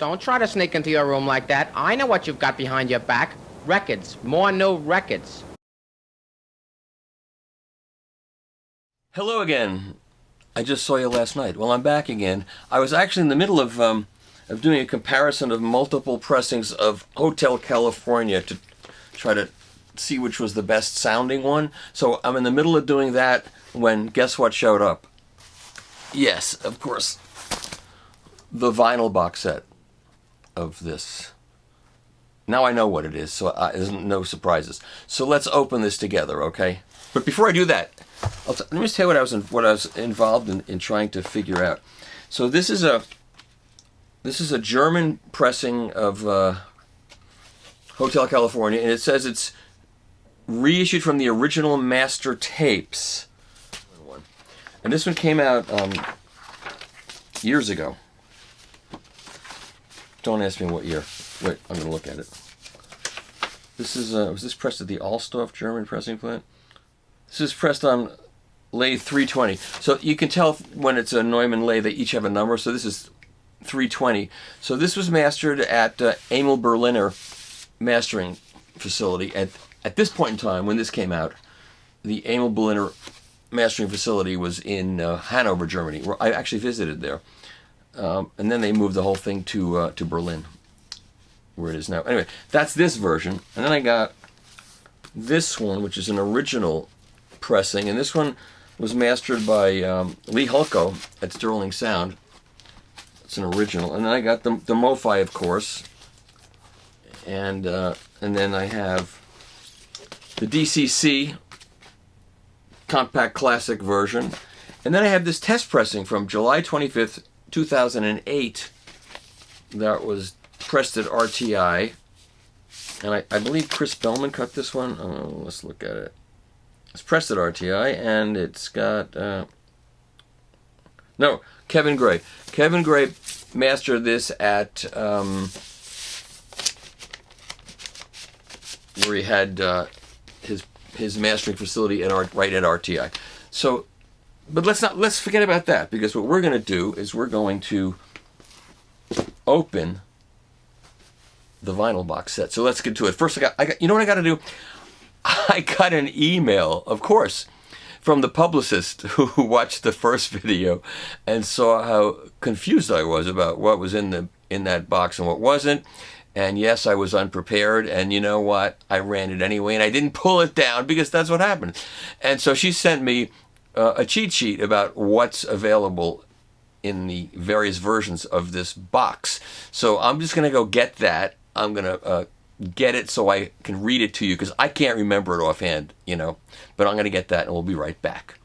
Don't try to sneak into your room like that. I know what you've got behind your back. Records. More new records. Hello again. I just saw you last night. Well, I'm back again. I was actually in the middle of doing a comparison of multiple pressings of Hotel California to try to see which was the best sounding one. So I'm in the middle of doing that when guess what showed up? Yes, of course. The vinyl box set of this. Now I know what it is, so there's no surprises. So let's open this together, okay? But before I do that, let me just tell you what I was involved in trying to figure out. So this is a German pressing of Hotel California, and it says it's reissued from the original master tapes. And this one came out years ago. Don't ask me what year. Wait, I'm going to look at it. This is was this pressed at the Alstorf German pressing plant? This is pressed on lathe 320. So you can tell when it's a Neumann lathe, they each have a number. So this is 320. So this was mastered at Emil Berliner mastering facility. At this point in time, when this came out, the Emil Berliner mastering facility was in Hanover, Germany, where I actually visited there. And then they moved the whole thing to Berlin, where it is now. Anyway, that's this version. And then I got this one, which is an original pressing. And this one was mastered by Lee Hulko at Sterling Sound. It's an original. And then I got the MoFi, of course. And then I have the DCC Compact Classic version. And then I have this test pressing from July 25th, 2008 that was pressed at RTI, and I believe Chris Bellman cut this one. Let's look at it. It's pressed at RTI, and it's got no, Kevin Gray. Kevin Gray mastered this at where he had his mastering facility right at RTI. So. But let's forget about that, because what we're going to do is we're going to open the vinyl box set. So let's get to it. First, I got you know what I got to do? I got an email, of course, from the publicist who watched the first video and saw how confused I was about what was in that box and what wasn't. And yes, I was unprepared, and you know what? I ran it anyway, and I didn't pull it down because that's what happened. And so she sent me a cheat sheet about what's available in the various versions of this box. So I'm just going to go get that. I'm going to get it so I can read it to you, because I can't remember it offhand, you know. But I'm going to get that, and we'll be right back.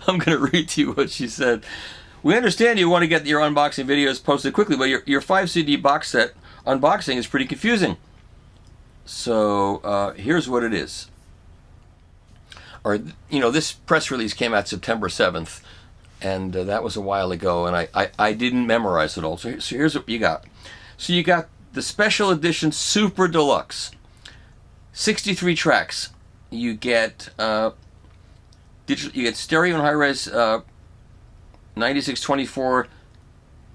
I'm going to read to you what she said. We understand you want to get your unboxing videos posted quickly, but your 5 CD box set unboxing is pretty confusing. So here's what it is. Or, you know, this press release came out September 7th, and that was a while ago, and I didn't memorize it all. So here's what you got. So you got the special edition Super Deluxe, 63 tracks. You get digital, you get stereo and high-res 9624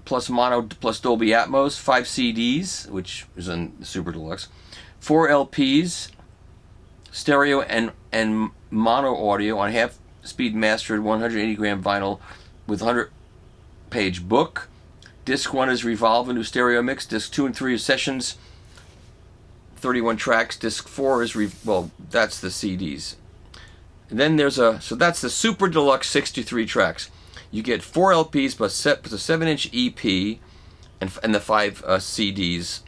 plus mono plus Dolby Atmos, 5 CDs, which is in Super Deluxe, 4 LPs, stereo and mono audio on half-speed mastered 180-gram vinyl with 100-page book. Disc 1 is Revolver, new stereo mix. Disc 2 and 3 is Sessions, 31 tracks. Disc 4 is, well, that's the CDs. And then there's so that's the Super Deluxe 63 tracks. You get 4 LPs plus a 7-inch EP and the 5 CDs.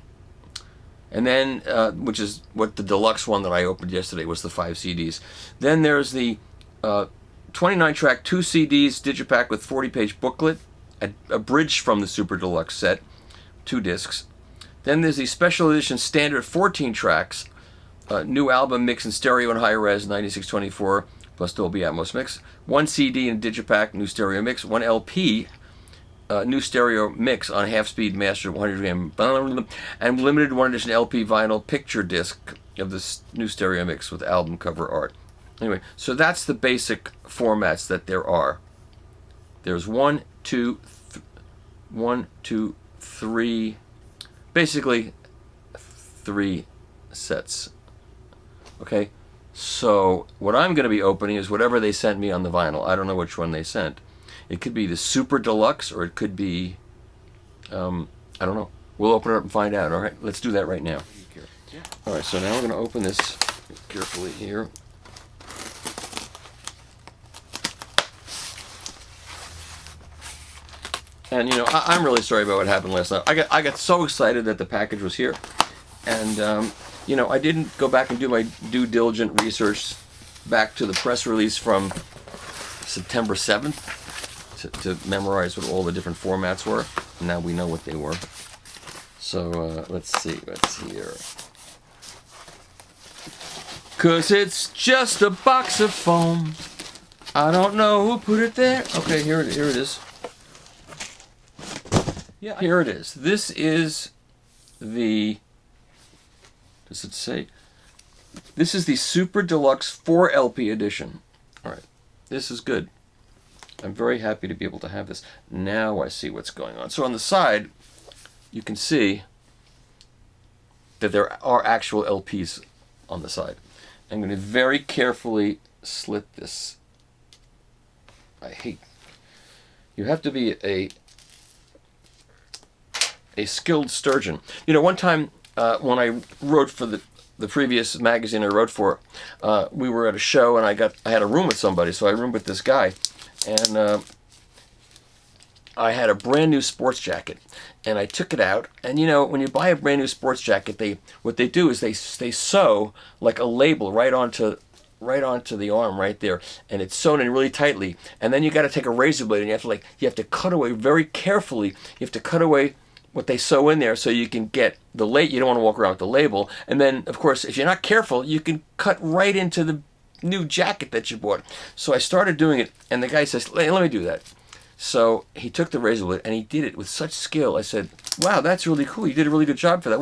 And then, which is what the deluxe one that I opened yesterday was, the 5 CDs. Then there's the 29-track 2 CDs digipack with 40-page booklet, a bridge from the Super Deluxe set, 2 discs. Then there's the special edition standard 14 tracks, new album mix in stereo and high-res 9624 plus Dolby Atmos mix, 1 CD and digipack, new stereo mix, 1 LP, new stereo mix on half-speed master 100-gram, and limited 1 edition LP vinyl picture disc of this new stereo mix with album cover art. Anyway, so that's the basic formats that there are. There's 1, 2, basically 3 sets. Okay, so what I'm going to be opening is whatever they sent me on the vinyl. I don't know which one they sent. It could be the Super Deluxe, or it could be, I don't know. We'll open it up and find out. All right, let's do that right now. All right, so now we're going to open this carefully here. And you know, I'm really sorry about what happened last night. I got so excited that the package was here, and you know, I didn't go back and do my due diligent research back to the press release from September 7th to memorize what all the different formats were. Now we know what they were. So let's see what's here. 'Cause it's just a box of foam. I don't know who put it there. Okay, here it is. Yeah, here it is. This is the, does it say? This is the Super Deluxe 4 LP edition. All right, this is good. I'm very happy to be able to have this. Now I see what's going on. So on the side, you can see that there are actual LPs on the side. I'm going to very carefully slit this. You have to be a skilled sturgeon. You know, one time when I wrote for the previous magazine I wrote for, we were at a show and I had a room with somebody, so I roomed with this guy, and I had a brand new sports jacket, and I took it out, and you know, when you buy a brand new sports jacket, what they do is they sew like a label right onto the arm right there, and it's sewn in really tightly, and then you got to take a razor blade and you have to cut away very carefully. You have to cut away what they sew in there so you can get the label. You don't want to walk around with the label, and then of course if you're not careful you can cut right into the new jacket that you bought. So I started doing it, and the guy says, let me do that. So he took the razor blade and he did it with such skill. I said, wow, that's really cool. You did a really good job for that.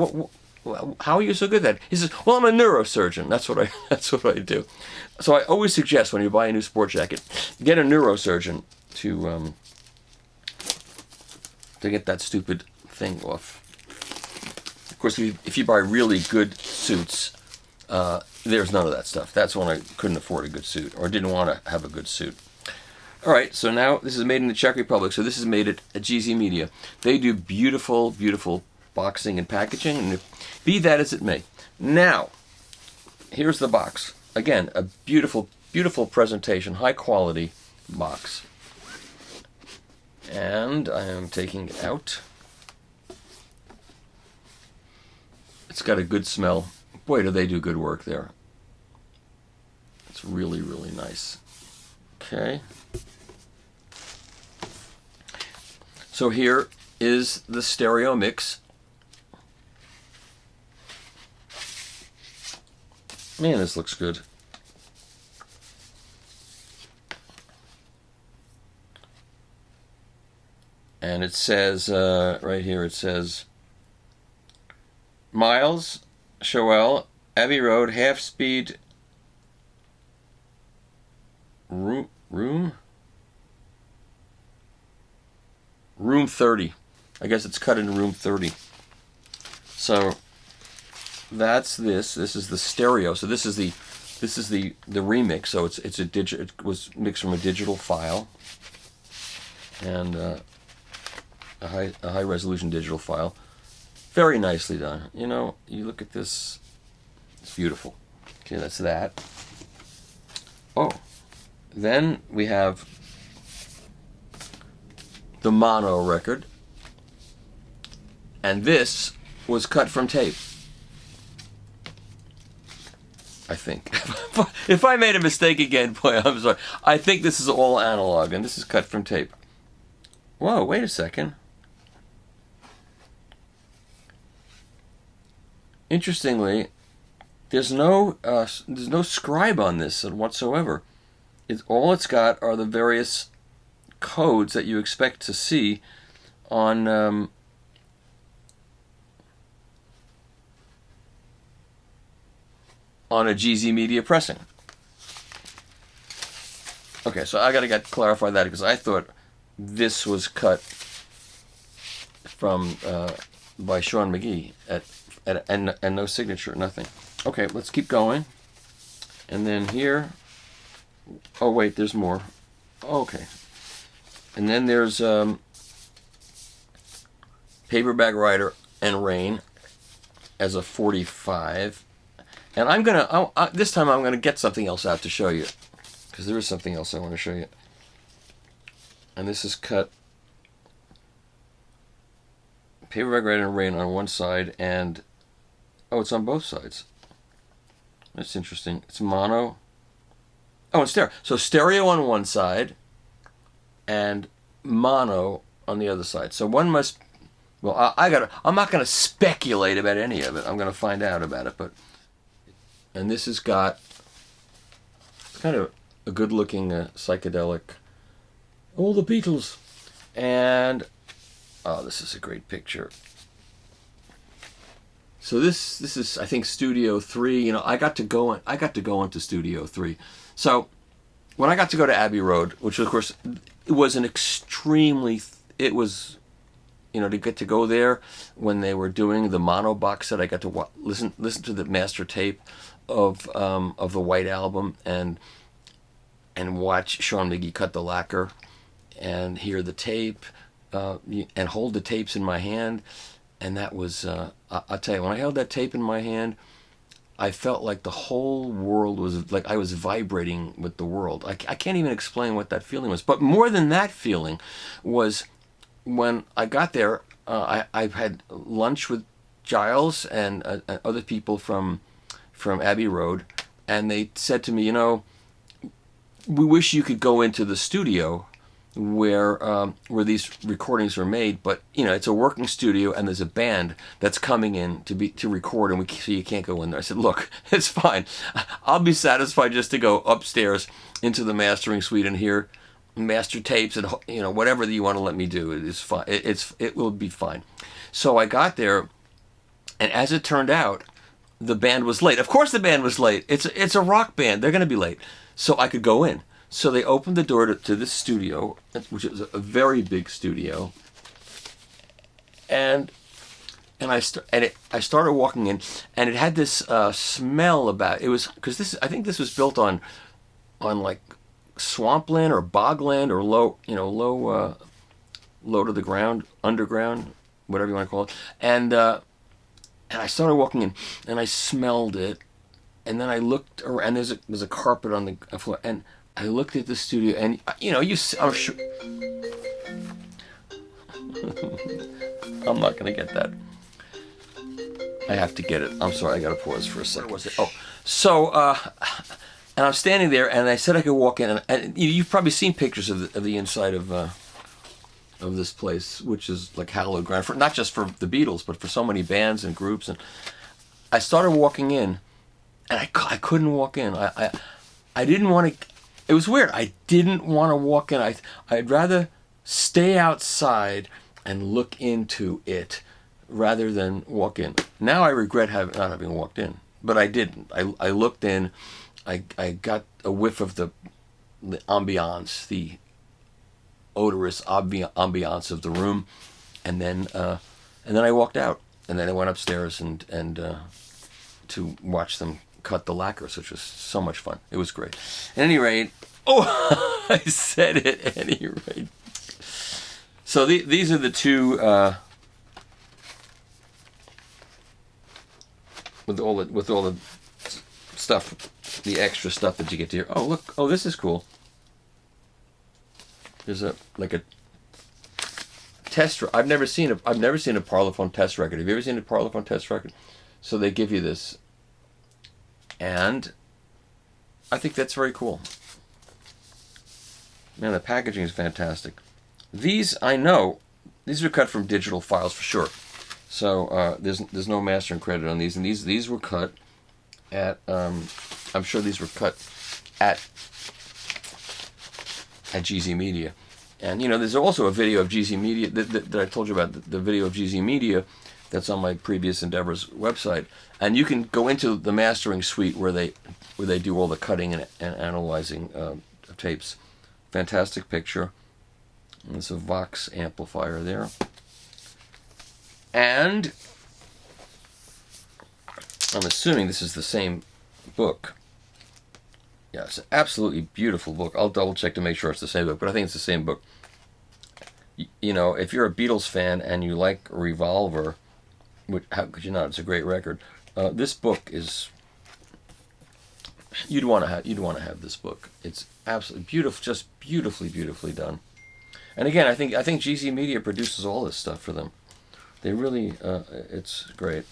How are you so good at that? He says, well, I'm a neurosurgeon. That's what I do. So I always suggest when you buy a new sport jacket, get a neurosurgeon to get that stupid thing off. Of course, if you buy really good suits, there's none of that stuff. That's when I couldn't afford a good suit or didn't want to have a good suit. All right, so now this is made in the Czech Republic, so this is made at GZ Media. They do beautiful, beautiful boxing and packaging, and be that as it may. Now, here's the box. Again, a beautiful, beautiful presentation, high quality box. And I am taking it out. It's got a good smell. Boy, do they do good work there. It's really, really nice. Okay. So here is the stereo mix. Man, this looks good. And it says, right here, it says, Miles, Shoel, Abbey Road, half-speed, room 30. I guess it's cut in room 30. So that's this. This is the stereo. So this is the remix. So it's a digital. It was mixed from a digital file and a high resolution digital file. Very nicely done. You know, you look at this. It's beautiful. Okay, that's that. Oh, then we have the mono record, and this was cut from tape, I think. If I made a mistake again, boy, I'm sorry. I think this is all analog, and this is cut from tape. Whoa, wait a second. Interestingly, there's no scribe on this whatsoever. All it's got are the various codes that you expect to see on a GZ Media pressing. Okay, so I gotta clarify that because I thought this was cut from by Sean McGee and no signature, nothing. Okay, let's keep going. And then here, oh wait, there's more. Okay, and then there's Paperback Writer and Rain as a 45. And I'm gonna this time I'm gonna get something else out to show you, because there is something else I want to show you. And this is cut Paperback Writer and Rain on one side, and oh, it's on both sides. That's interesting. It's mono. Oh, it's stereo. So stereo on one side and mono on the other side. So one must. Well, I'm not gonna speculate about any of it. I'm gonna find out about it. But and this has got. It's kind of a good-looking psychedelic. All the Beatles, and oh, this is a great picture. So this is, I think, Studio 3. You know, I got to go into Studio 3. So when I got to go to Abbey Road, which of course it was an extremely, it was, you know, to get to go there when they were doing the mono box set, I got to listen to the master tape of the White Album and watch Sean McGee cut the lacquer and hear the tape and hold the tapes in my hand. And that was, I'll tell you, when I held that tape in my hand, I felt like the whole world was, like I was vibrating with the world. I can't even explain what that feeling was. But more than that feeling was when I got there, I had lunch with Giles and other people from Abbey Road, and they said to me, you know, we wish you could go into the studio where these recordings were made, but you know, it's a working studio and there's a band that's coming in to record, and so you can't go in there. I said, look, it's fine. I'll be satisfied just to go upstairs into the mastering suite and hear master tapes and, you know, whatever that you want to let me do. It is fine. It will be fine. So I got there, and as it turned out, the band was late. Of course the band was late. It's a rock band. They're going to be late. So I could go in. So they opened the door to this studio, which is a very big studio, and I started walking in, and it had this smell about it. Was because I think this was built on like swampland or bogland or low to the ground, underground, whatever you want to call it, and I started walking in, and I smelled it, and then I looked around, and there's a carpet on the floor, and I looked at the studio, and you know, I'm sure I'm not gonna get that. I have to get it. I'm sorry, I gotta pause for a second. Was it? Oh, so and I'm standing there, and I said I could walk in, and you've probably seen pictures of the inside of this place, which is like hallowed ground for not just for the Beatles, but for so many bands and groups. And I started walking in, and I couldn't walk in. I didn't want to. It was weird. I didn't want to walk in. I'd rather stay outside and look into it rather than walk in. Now I regret not having walked in, but I didn't. I looked in. I got a whiff of the ambiance, the odorous ambiance of the room, and then I walked out, and then I went upstairs and to watch them cut the lacquers, which was so much fun. It was great. At any rate, I said it at any rate. So these are the two with all the stuff, the extra stuff that you get to hear. Oh look! Oh, this is cool. There's a test. I've never seen a Parlophone test record. Have you ever seen a Parlophone test record? So they give you this, and I think that's very cool. Man, the packaging is fantastic. These, I know, these are cut from digital files for sure. So there's no mastering credit on these, and these were cut at I'm sure these were cut at GZ Media. And you know, there's also a video of GZ Media that I told you about, the video of GZ Media that's on my Previous Endeavors website, and you can go into the mastering suite where they do all the cutting and analyzing of tapes. Fantastic picture. And there's a Vox amplifier there. And I'm assuming this is the same book. Yeah, it's an absolutely beautiful book. I'll double check to make sure it's the same book, but I think it's the same book. You know, if you're a Beatles fan and you like Revolver, which, how could you not? It's a great record. This book is, you'd want to have this book. It's absolutely beautiful, just beautifully done. And again, I think GZ Media produces all this stuff for them. They really, it's great.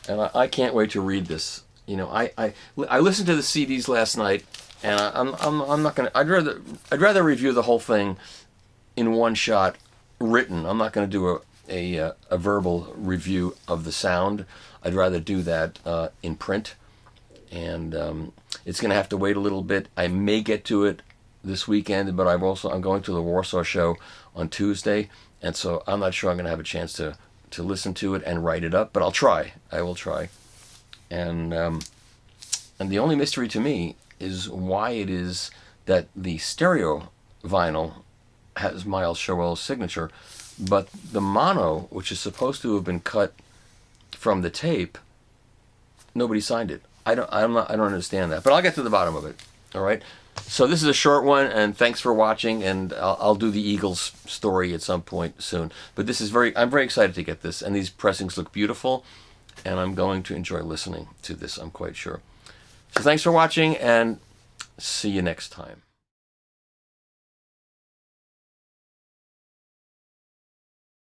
And I can't wait to read this. You know, I listened to the CDs last night, and I'm not gonna. I'd rather review the whole thing in one shot, written. I'm not gonna do a verbal review of the sound. I'd rather do that in print, and it's gonna have to wait a little bit. I may get to it this weekend, but I'm going to the Warsaw show on Tuesday, and so I'm not sure I'm gonna have a chance to listen to it and write it up, but I'll try. I will try. And the only mystery to me is why it is that the stereo vinyl has Miles Showell's signature, but the mono, which is supposed to have been cut from the tape, nobody signed it. I don't understand that, but I'll get to the bottom of it. All right. So this is a short one, and thanks for watching, and I'll do the Eagles story at some point soon. But this is I'm very excited to get this, and these pressings look beautiful, and I'm going to enjoy listening to this, I'm quite sure. So thanks for watching, and see you next time.